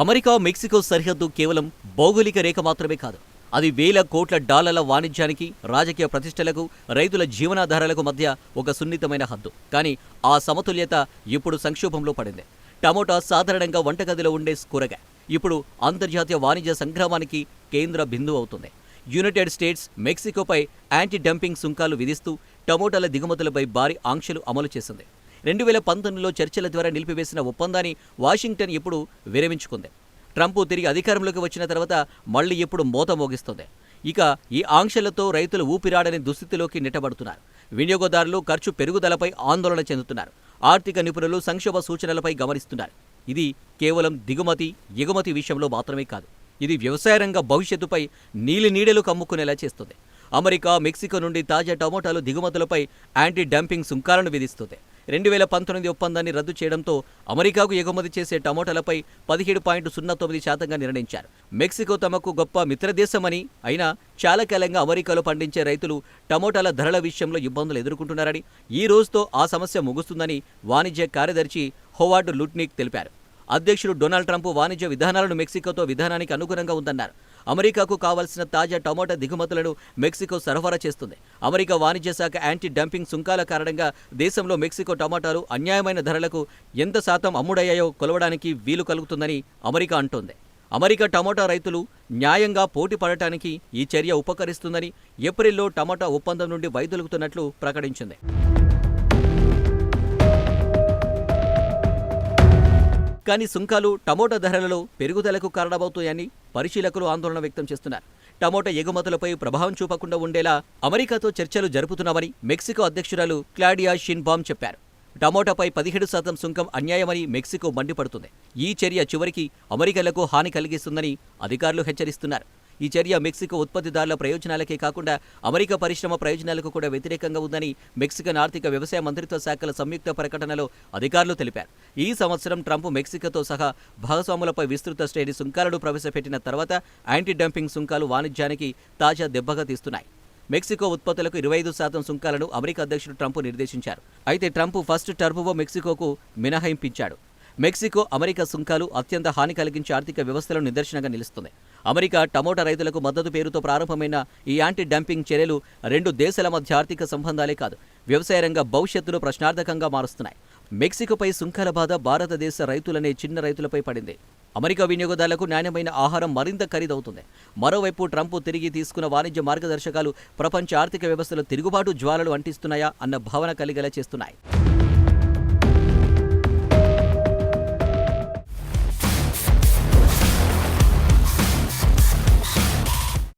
America Mexico సరిహద్దు కేవలం భౌగోళిక రేఖ మాత్రమే కాదు. అది వేల కోట్ల డాలర్ల వాణిజ్యానికి, రాజకీయ ప్రతిష్టలకు, రైతుల జీవనాధారాలకు మధ్య ఒక సున్నితమైన హద్దు. కానీ ఆ సమతుల్యత ఇప్పుడు సంక్షోభంలో పడింది. టమోటా సాధారణంగా వంటగదిలో ఉండే కూరగాయ ఇప్పుడు అంతర్జాతీయ వాణిజ్య సంగ్రామానికి కేంద్ర బిందువు అవుతుంది. యునైటెడ్ స్టేట్స్ మెక్సికోపై యాంటీ డంపింగ్ సుంకాలు విధిస్తూ టమోటాల దిగుమతులపై భారీ ఆంక్షలు అమలు చేసింది. 2019లో చర్చల ద్వారా నిలిపివేసిన ఒప్పందాన్ని వాషింగ్టన్ ఇప్పుడు విరమించుకుంది. ట్రంప్ తిరిగి అధికారంలోకి వచ్చిన తర్వాత మళ్లీ ఇప్పుడు మోత మోగిస్తుంది. ఇక ఈ ఆంక్షలతో రైతులు ఊపిరాడని దుస్థితిలోకి నెట్టబడుతున్నారు. వినియోగదారులు ఖర్చు పెరుగుదలపై ఆందోళన చెందుతున్నారు. ఆర్థిక నిపుణులు సంక్షోభ సూచనలపై గమనిస్తున్నారు. ఇది కేవలం దిగుమతి, ఎగుమతి విషయంలో మాత్రమే కాదు. ఇది వ్యవసాయ రంగ భవిష్యత్తుపై నీలినీడలు కమ్ముకునేలా చేస్తుంది. అమెరికా మెక్సికో నుండి తాజా టమోటాలు దిగుమతులపై యాంటీ డంపింగ్ సుంకాలను విధిస్తుంది. 2019 ఒప్పందాన్ని రద్దు చేయడంతో అమెరికాకు ఎగుమతి చేసే టమోటాలపై 17.09% నిర్ణయించారు. మెక్సికో తమకు గొప్ప మిత్రదేశమని, అయినా చాలా కాలంగా అమెరికాలో పండించే రైతులు టమోటాల ధరల విషయంలో ఇబ్బందులు ఎదుర్కొంటున్నారని, ఈ రోజుతో ఆ సమస్య ముగుస్తుందని వాణిజ్య కార్యదర్శి హోవార్డ్ లుట్నిక్ తెలిపారు. అధ్యక్షుడు డొనాల్డ్ ట్రంప్ వాణిజ్య విధానాలను మెక్సికోతో విధానానికి అనుగుణంగా ఉందన్నారు. అమెరికాకు కావాల్సిన తాజా టమోటా దిగుమతులను మెక్సికో సరఫరా చేస్తుంది. అమెరికా వాణిజ్య శాఖ యాంటీ డంపింగ్ సుంకాల కారణంగా దేశంలో మెక్సికో టమాటాలు అన్యాయమైన ధరలకు ఎంత శాతం అమ్ముడయ్యాయో కొలవడానికి వీలు కలుగుతుందని అమెరికా అంటోంది. అమెరికా టమోటా రైతులు న్యాయంగా పోటీ పడటానికి ఈ చర్య ఉపకరిస్తుందని ఏప్రిల్లో టమోటా ఒప్పందం నుండి వైదొలుగుతున్నట్లు ప్రకటించింది. కానీ సుంకాలు టమోటా ధరలలో పెరుగుదలకు కారణమవుతాయని పరిశీలకులు ఆందోళన వ్యక్తం చేస్తున్నారు. టమోటా ఎగుమతులపై ప్రభావం చూపకుండా ఉండేలా అమెరికాతో చర్చలు జరుపుతున్నామని మెక్సికో అధ్యక్షురాలు క్లాడియా షిన్బామ్ చెప్పారు. టమోటాపై 17% సుంకం అన్యాయమని మెక్సికో మండిపడుతుంది. ఈ చర్య చివరికి అమెరికన్లకు హాని కలిగిస్తుందని అధికారులు హెచ్చరిస్తున్నారు. ఈ చర్య మెక్సికో ఉత్పత్తిదారుల ప్రయోజనాలకే కాకుండా అమెరికా పరిశ్రమ ప్రయోజనాలకు కూడా వ్యతిరేకంగా ఉందని మెక్సికన్ ఆర్థిక వ్యవసాయ మంత్రిత్వ శాఖల సంయుక్త ప్రకటనలో అధికారులు తెలిపారు. ఈ సంవత్సరం ట్రంప్ మెక్సికోతో సహా భాగస్వాములపై విస్తృత శ్రేణి సుంకాలను ప్రవేశపెట్టిన తర్వాత యాంటీ డంపింగ్ సుంకాలు వాణిజ్యానికి తాజా దెబ్బగా తీస్తున్నాయి. మెక్సికో ఉత్పత్తులకు 25% సుంకాలను అమెరికా అధ్యక్షుడు ట్రంప్ నిర్దేశించారు. అయితే ట్రంప్ ఫస్ట్ టర్బో మెక్సికోకు మినహాయింపించాడు. మెక్సికో అమెరికా సుంకాలు అత్యంత హాని కలిగించే ఆర్థిక వ్యవస్థలో నిదర్శనంగా నిలుస్తుంది. అమెరికా టమోటా రైతులకు మద్దతు పేరుతో ప్రారంభమైన ఈ యాంటీ డంపింగ్ చర్యలు రెండు దేశాల మధ్య ఆర్థిక సంబంధాలే కాదు, వ్యవసాయ రంగ భవిష్యత్తును ప్రశ్నార్థకంగా మారుస్తున్నాయి. మెక్సికోపై సుంకాల బాధ భారతదేశ రైతులనే చిన్న రైతులపై పడింది. అమెరికా వినియోగదారులకు నాణ్యమైన ఆహారం మరింత ఖరీదవుతుంది. మరోవైపు ట్రంప్ తిరిగి తీసుకున్న వాణిజ్య మార్గదర్శకాలు ప్రపంచ ఆర్థిక వ్యవస్థలో తిరుగుబాటు జ్వాలలు అంటిస్తున్నాయా అన్న భావన కలిగేలా చేస్తున్నాయి.